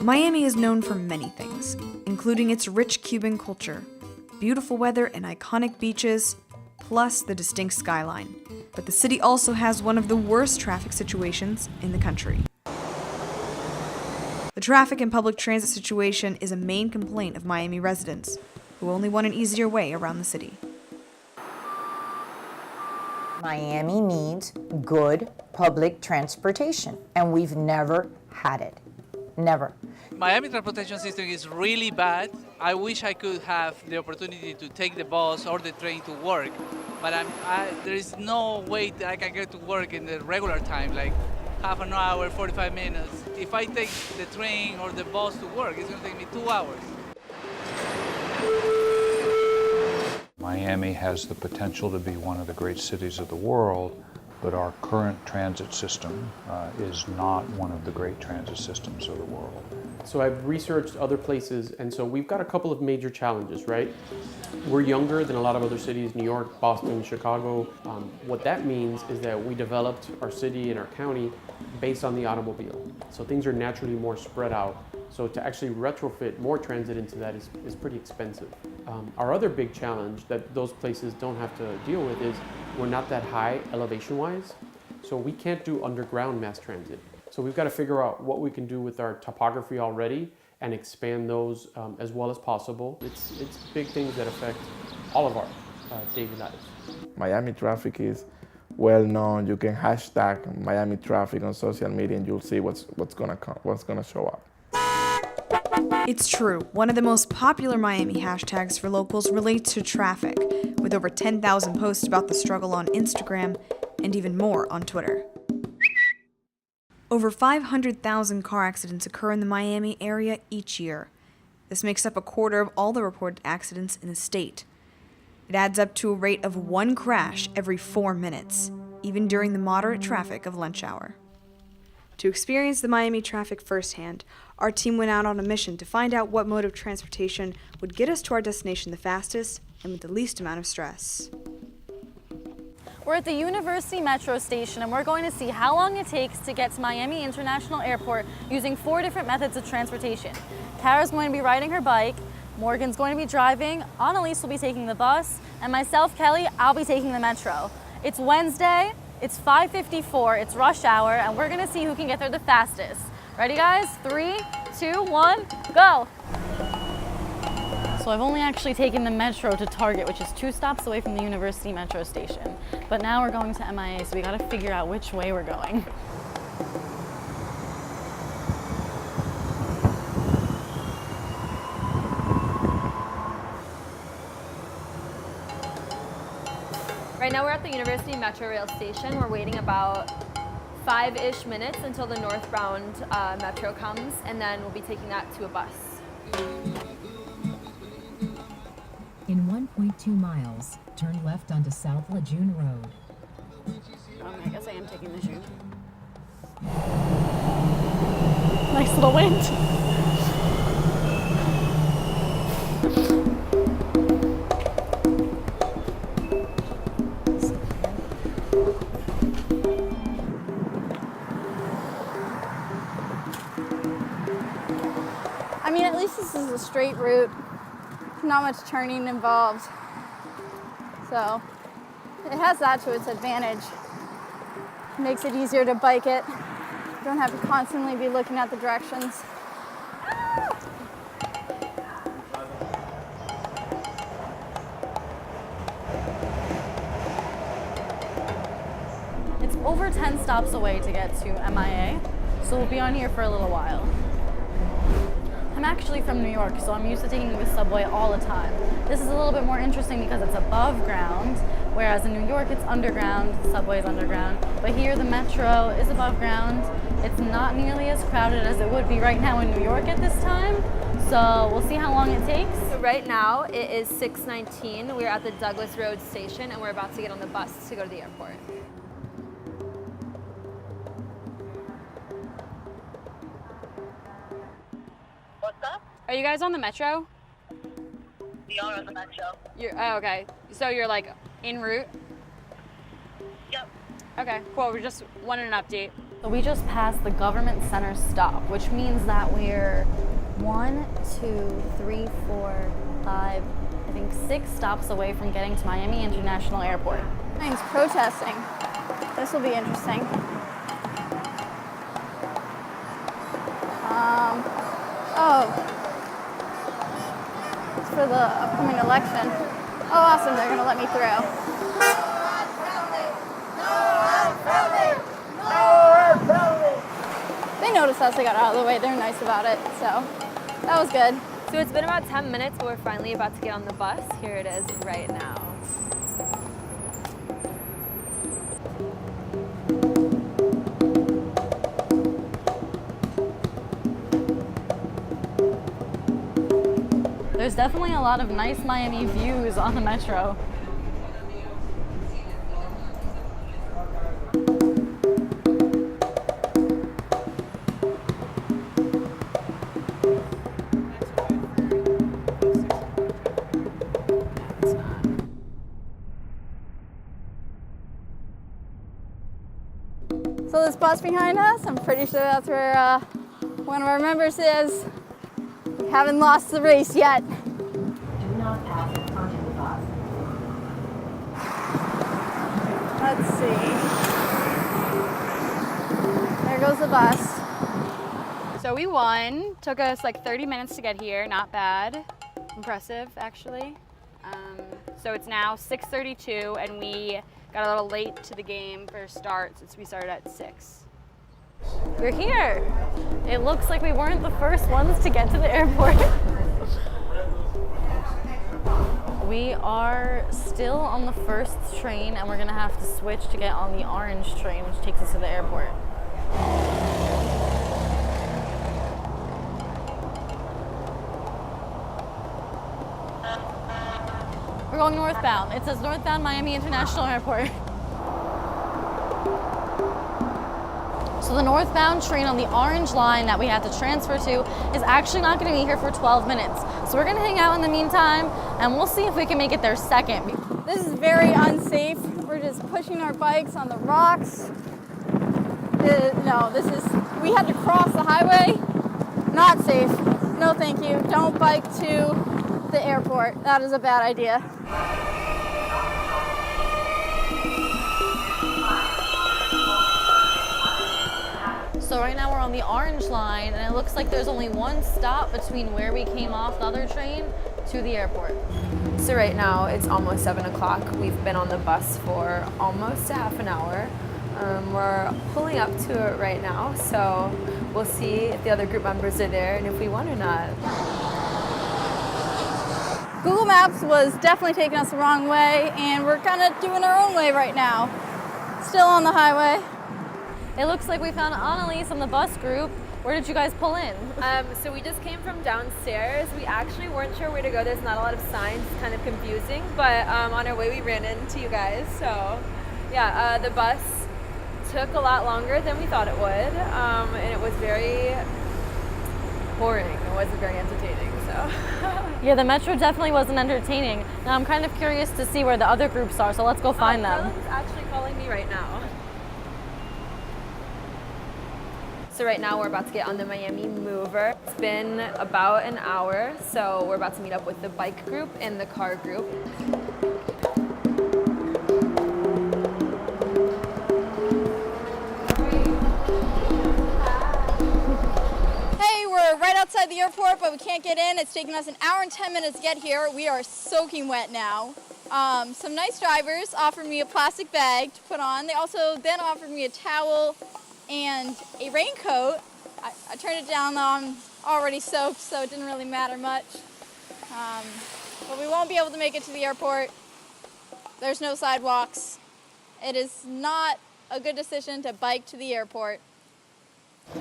Miami is known for many things, including its rich Cuban culture, beautiful weather and iconic beaches, plus the distinct skyline. But the city also has one of the worst traffic situations in the country. The traffic and public transit situation is a main complaint of Miami residents, who only want an easier way around the city. Miami needs good public transportation, and we've never had it. Never. Miami transportation system is really bad. I wish I could have the opportunity to take the bus or the train to work, but there is no way that I can get to work in the regular time, like half an hour, 45 minutes. If I take the train or the bus to work, it's going to take me 2 hours. Miami has the potential to be one of the great cities of the world, but our current transit system is not one of the great transit systems of the world. So I've researched other places, and so we've got a couple of major challenges, right? We're younger than a lot of other cities, New York, Boston, Chicago. What that means is that we developed our city and our county based on the automobile. So things are naturally more spread out. So to actually retrofit more transit into that is pretty expensive. Our other big challenge that those places don't have to deal with is we're not that high elevation-wise, so we can't do underground mass transit. So we've got to figure out what we can do with our topography already and expand those as well as possible. It's big things that affect all of our daily lives. Miami traffic is well known. You can hashtag Miami traffic on social media and you'll see what's gonna show up. It's true, one of the most popular Miami hashtags for locals relates to traffic, with over 10,000 posts about the struggle on Instagram and even more on Twitter. Over 500,000 car accidents occur in the Miami area each year. This makes up a quarter of all the reported accidents in the state. It adds up to a rate of 1 crash every 4 minutes, even during the moderate traffic of lunch hour. To experience the Miami traffic firsthand, our team went out on a mission to find out what mode of transportation would get us to our destination the fastest and with the least amount of stress. We're at the University Metro Station, and we're going to see how long it takes to get to Miami International Airport using 4 different methods of transportation. Tara's going to be riding her bike, Morgan's going to be driving, Annalise will be taking the bus, and myself, Kelly, I'll be taking the Metro. It's Wednesday, it's 5:54, it's rush hour, and we're gonna see who can get there the fastest. Ready, guys? 3, 2, 1, go! So I've only actually taken the Metro to Target, which is 2 stops away from the University Metro Station. But now we're going to MIA, so we gotta figure out which way we're going. Right now we're at the University Metro Rail Station. We're waiting about 5-ish minutes until the northbound Metro comes, and then we'll be taking that to a bus. In 1.2 miles, turn left onto South Lejeune Road. I guess I am taking the Jeune. Nice little wind. I mean, at least this is a straight route. Not much turning involved. So it has that to its advantage. Makes it easier to bike it. You don't have to constantly be looking at the directions. It's over 10 stops away to get to MIA, so we'll be on here for a little while. I'm actually from New York, so I'm used to taking the subway all the time. This is a little bit more interesting because it's above ground, whereas in New York it's underground, the subway is underground. But here the Metro is above ground. It's not nearly as crowded as it would be right now in New York at this time, so we'll see how long it takes. So right now it is 6:19. We're at the Douglas Road Station, and we're about to get on the bus to go to the airport. What's up? Are you guys on the Metro? We are on the Metro. Oh, okay. So you're like en route? Yep. Okay, cool. We're just wanting an update. So we just passed the Government Center stop, which means that we're 1, 2, 3, 4, 5, I think 6 stops away from getting to Miami International Airport. Mine's protesting. This will be interesting. Oh. It's for the upcoming election. Oh, awesome, they're gonna let me through. They noticed us, they got out of the way, they're nice about it, so that was good. So it's been about 10 minutes, but we're finally about to get on the bus. Here it is right now. There's definitely a lot of nice Miami views on the metro. So this bus behind us, I'm pretty sure that's where one of our members is. We haven't lost the race yet. Do not pass in front of the bus. Let's see. There goes the bus. So we won. Took us like 30 minutes to get here. Not bad. Impressive, actually. So it's now 6:32, and we got a little late to the game for start since we started at 6. We're here. It looks like we weren't the first ones to get to the airport. We are still on the first train, and we're gonna have to switch to get on the orange train, which takes us to the airport. We're going northbound. It says northbound Miami International Airport. So the northbound train on the orange line that we had to transfer to is actually not going to be here for 12 minutes. So we're going to hang out in the meantime, and we'll see if we can make it there second. This is very unsafe. We're just pushing our bikes on the rocks. No, we had to cross the highway. Not safe. No, thank you. Don't bike to the airport. That is a bad idea. So right now we're on the orange line, and it looks like there's only one stop between where we came off the other train to the airport. So right now it's almost 7 o'clock. We've been on the bus for almost a half an hour. We're pulling up to it right now, so we'll see if the other group members are there and if we won or not. Google Maps was definitely taking us the wrong way, and we're kind of doing our own way right now. Still on the highway. It looks like we found Annalise on the bus group. Where did you guys pull in? So we just came from downstairs. We actually weren't sure where to go. There's not a lot of signs. It's kind of confusing, but on our way we ran into you guys. So yeah, the bus took a lot longer than we thought it would, and it was very boring. It wasn't very entertaining, so. Yeah, the metro definitely wasn't entertaining. Now I'm kind of curious to see where the other groups are, so let's go find them. Carlin's actually calling me right now. So right now we're about to get on the Miami Mover. It's been about an hour, so we're about to meet up with the bike group and the car group. Hey, we're right outside the airport, but we can't get in. It's taken us an hour and 10 minutes to get here. We are soaking wet now. Some nice drivers offered me a plastic bag to put on. They also then offered me a towel and a raincoat. I turned it down though. I'm already soaked, so it didn't really matter much. But we won't be able to make it to the airport. There's no sidewalks. It is not a good decision to bike to the airport.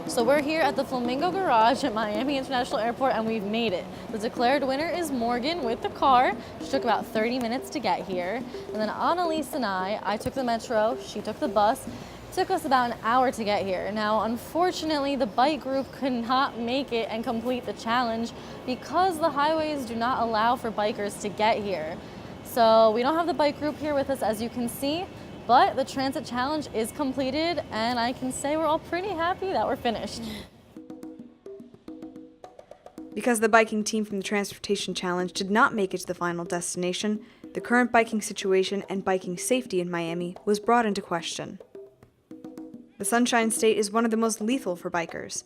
So we're here at the Flamingo Garage at Miami International Airport, and we've made it. The declared winner is Morgan with the car. She took about 30 minutes to get here. And then Annalise and I took the metro, she took the bus. It took us about an hour to get here. Now, unfortunately, the bike group could not make it and complete the challenge because the highways do not allow for bikers to get here. So we don't have the bike group here with us, as you can see, But the Transit Challenge is completed, and I can say we're all pretty happy that we're finished. Because the biking team from the Transportation Challenge did not make it to the final destination, the current biking situation and biking safety in Miami was brought into question. The Sunshine State is one of the most lethal for bikers.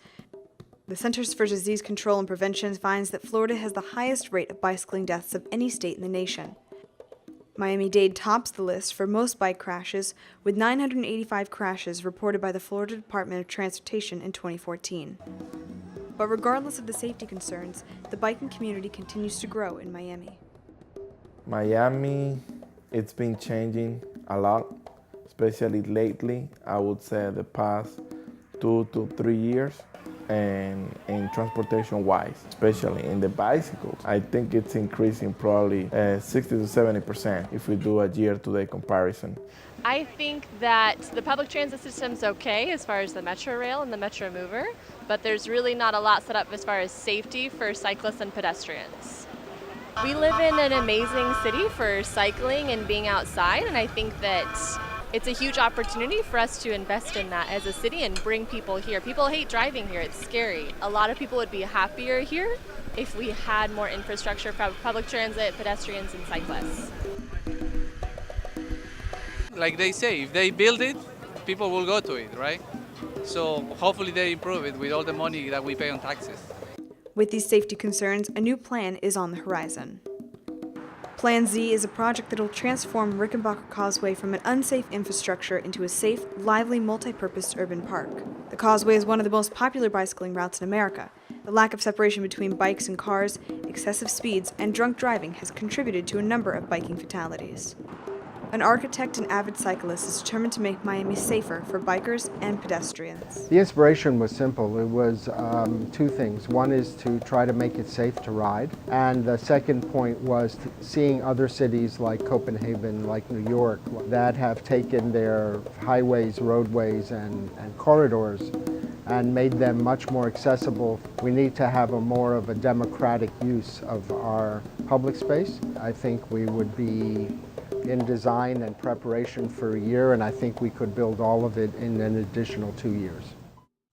The Centers for Disease Control and Prevention finds that Florida has the highest rate of bicycling deaths of any state in the nation. Miami-Dade tops the list for most bike crashes, with 985 crashes reported by the Florida Department of Transportation in 2014. But regardless of the safety concerns, the biking community continues to grow in Miami. Miami, it's been changing a lot, especially lately, I would say the past 2 to 3 years. And in transportation-wise, especially in the bicycles, I think it's increasing probably 60 to 70% if we do a year-to-date comparison. I think that the public transit system's okay as far as the Metro Rail and the Metro Mover, but there's really not a lot set up as far as safety for cyclists and pedestrians. We live in an amazing city for cycling and being outside, and I think that it's a huge opportunity for us to invest in that as a city and bring people here. People hate driving here, it's scary. A lot of people would be happier here if we had more infrastructure for public transit, pedestrians, and cyclists. Like they say, if they build it, people will go to it, right? So hopefully they improve it with all the money that we pay on taxes. With these safety concerns, a new plan is on the horizon. Plan Z is a project that will transform Rickenbacker Causeway from an unsafe infrastructure into a safe, lively, multi-purpose urban park. The causeway is one of the most popular bicycling routes in America. The lack of separation between bikes and cars, excessive speeds, and drunk driving has contributed to a number of biking fatalities. An architect and avid cyclist is determined to make Miami safer for bikers and pedestrians. The inspiration was simple. It was two things. One is to try to make it safe to ride, and the second point was seeing other cities like Copenhagen, like New York, that have taken their highways, roadways, and corridors and made them much more accessible. We need to have more of a democratic use of our public space. I think we would be in design and preparation for a year, and I think we could build all of it in an additional 2 years.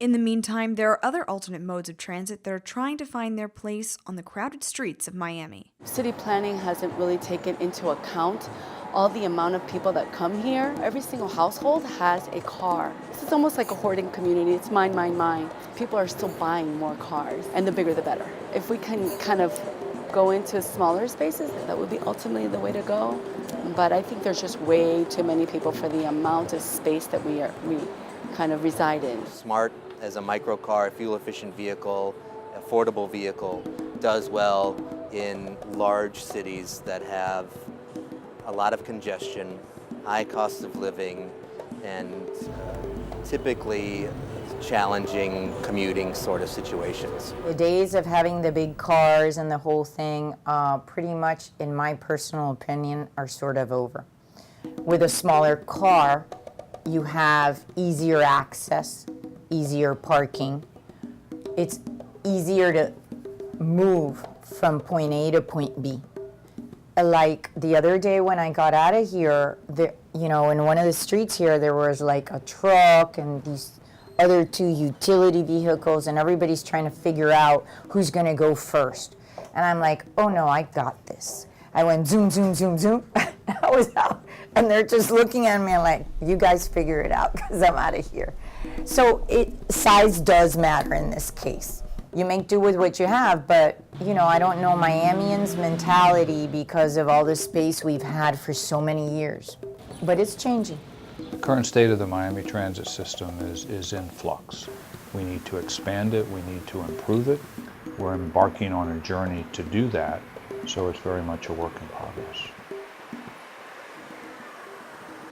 In the meantime, there are other alternate modes of transit that are trying to find their place on the crowded streets of Miami. City planning hasn't really taken into account all the amount of people that come here. Every single household has a car. This is almost like a hoarding community. It's mine, mine, mine. People are still buying more cars, and the bigger the better. If we can kind of go into smaller spaces, that would be ultimately the way to go. But I think there's just way too many people for the amount of space that we kind of reside in. Smart as a microcar, fuel-efficient vehicle, affordable vehicle, does well in large cities that have a lot of congestion, high cost of living, and typically challenging commuting sort of situations. The days of having the big cars and the whole thing, pretty much, in my personal opinion, are sort of over. With a smaller car, you have easier access, easier parking. It's easier to move from point A to point B. Like the other day when I got out of here, in one of the streets here, there was like a truck and these other 2 utility vehicles, and everybody's trying to figure out who's going to go first. And I'm like, oh no, I got this. I went zoom, zoom, zoom, zoom. I was out, and they're just looking at me like, you guys figure it out, because I'm out of here. So size does matter in this case. You make do with what you have, but I don't know Miamians' mentality because of all the space we've had for so many years. But it's changing. The current state of the Miami transit system is in flux. We need to expand it, we need to improve it. We're embarking on a journey to do that, so it's very much a work in progress.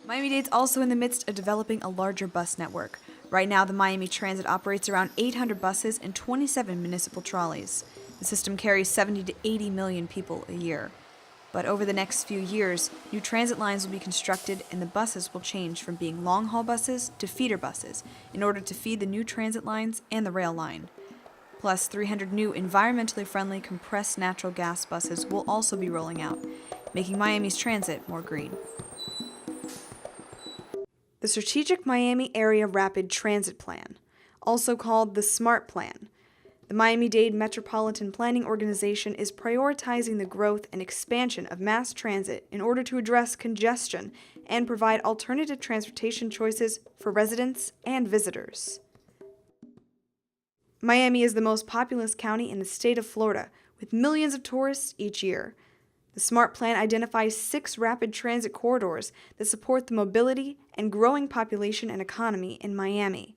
Miami-Dade's also in the midst of developing a larger bus network. Right now, the Miami Transit operates around 800 buses and 27 municipal trolleys. The system carries 70 to 80 million people a year. But over the next few years, new transit lines will be constructed and the buses will change from being long-haul buses to feeder buses in order to feed the new transit lines and the rail line. Plus, 300 new environmentally friendly compressed natural gas buses will also be rolling out, making Miami's transit more green. the Strategic Miami Area Rapid Transit Plan, also called the SMART Plan. The Miami-Dade Metropolitan Planning Organization is prioritizing the growth and expansion of mass transit in order to address congestion and provide alternative transportation choices for residents and visitors. Miami is the most populous county in the state of Florida, with millions of tourists each year. The SMART Plan identifies 6 rapid transit corridors that support the mobility and growing population and economy in Miami.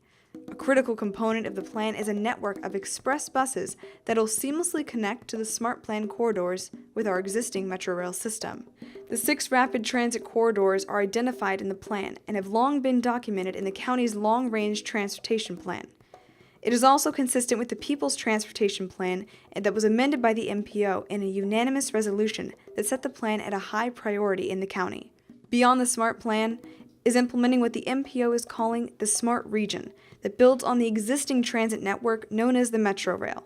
A critical component of the plan is a network of express buses that will seamlessly connect to the SMART Plan corridors with our existing Metrorail system. The 6 rapid transit corridors are identified in the plan and have long been documented in the county's long-range transportation plan. It is also consistent with the People's Transportation Plan that was amended by the MPO in a unanimous resolution that set the plan at a high priority in the county. Beyond the SMART Plan is implementing what the MPO is calling the SMART Region, that builds on the existing transit network known as the Metrorail.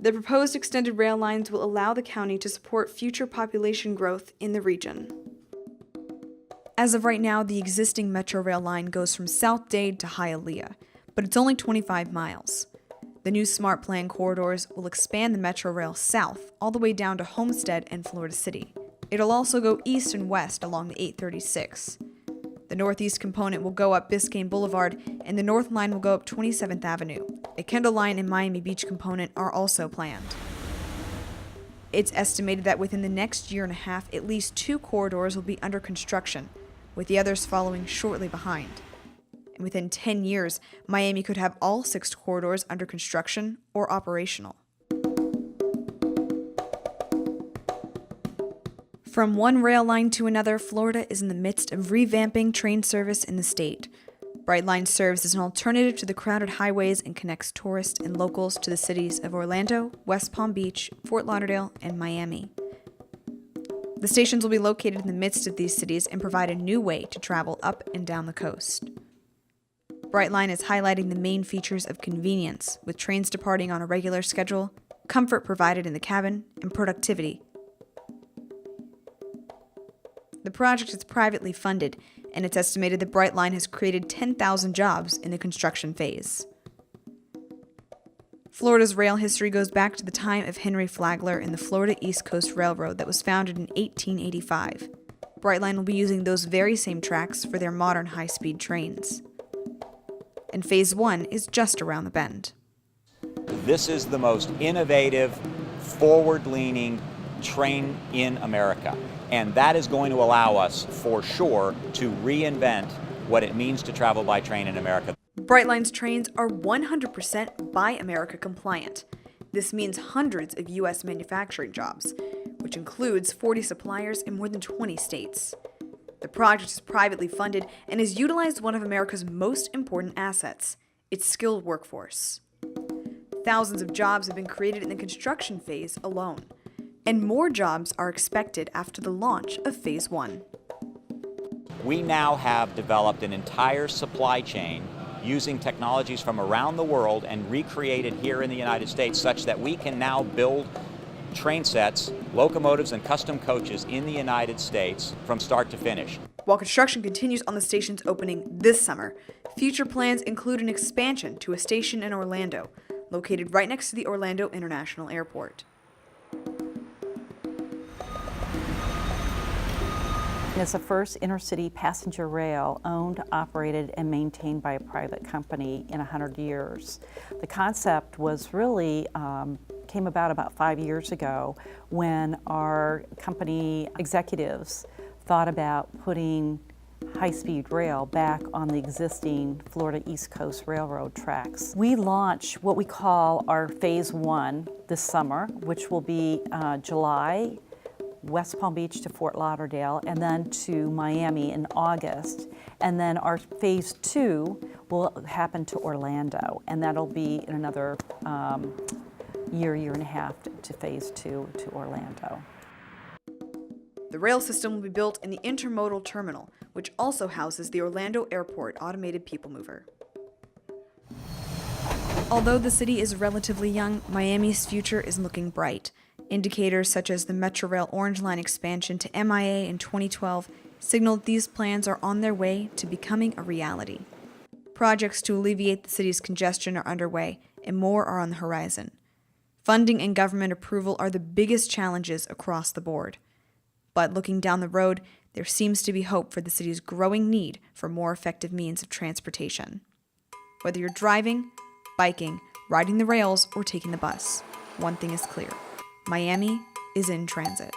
The proposed extended rail lines will allow the county to support future population growth in the region. As of right now, the existing Metrorail line goes from South Dade to Hialeah, but it's only 25 miles. The new SMART Plan corridors will expand the Metrorail south all the way down to Homestead and Florida City. It'll also go east and west along the 836. The northeast component will go up Biscayne Boulevard, and the north line will go up 27th Avenue. A Kendall Line and Miami Beach component are also planned. It's estimated that within the next year and a half, at least 2 corridors will be under construction, with the others following shortly behind. And within 10 years, Miami could have all 6 corridors under construction or operational. From one rail line to another, Florida is in the midst of revamping train service in the state. Brightline serves as an alternative to the crowded highways and connects tourists and locals to the cities of Orlando, West Palm Beach, Fort Lauderdale, and Miami. The stations will be located in the midst of these cities and provide a new way to travel up and down the coast. Brightline is highlighting the main features of convenience, with trains departing on a regular schedule, comfort provided in the cabin, and productivity. The project is privately funded, and it's estimated that Brightline has created 10,000 jobs in the construction phase. Florida's rail history goes back to the time of Henry Flagler and the Florida East Coast Railroad that was founded in 1885. Brightline will be using those very same tracks for their modern high-speed trains. And Phase 1 is just around the bend. This is the most innovative, forward-leaning train in America. And that is going to allow us, for sure, to reinvent what it means to travel by train in America. Brightline's trains are 100% Buy America compliant. This means hundreds of U.S. manufacturing jobs, which includes 40 suppliers in more than 20 states. The project is privately funded and has utilized one of America's most important assets, its skilled workforce. Thousands of jobs have been created in the construction phase alone, and more jobs are expected after the launch of Phase 1. We now have developed an entire supply chain using technologies from around the world and recreated here in the United States such that we can now build train sets, locomotives, and custom coaches in the United States from start to finish. While construction continues on the station's opening this summer, future plans include an expansion to a station in Orlando, located right next to the Orlando International Airport. It's the first intercity passenger rail owned, operated, and maintained by a private company in 100 years. The concept was really came about 5 years ago when our company executives thought about putting high-speed rail back on the existing Florida East Coast Railroad tracks. We launch what we call our Phase 1 this summer, which will be July, West Palm Beach to Fort Lauderdale, and then to Miami in August. And then our Phase 2 will happen to Orlando, and that'll be in another year and a half to Phase 2 to Orlando. The rail system will be built in the Intermodal Terminal, which also houses the Orlando Airport Automated People Mover. Although the city is relatively young, Miami's future is looking bright. Indicators such as the Metrorail Orange Line expansion to MIA in 2012 signal that these plans are on their way to becoming a reality. Projects to alleviate the city's congestion are underway, and more are on the horizon. Funding and government approval are the biggest challenges across the board. But looking down the road, there seems to be hope for the city's growing need for more effective means of transportation. Whether you're driving, biking, riding the rails, or taking the bus, one thing is clear: Miami is in transit.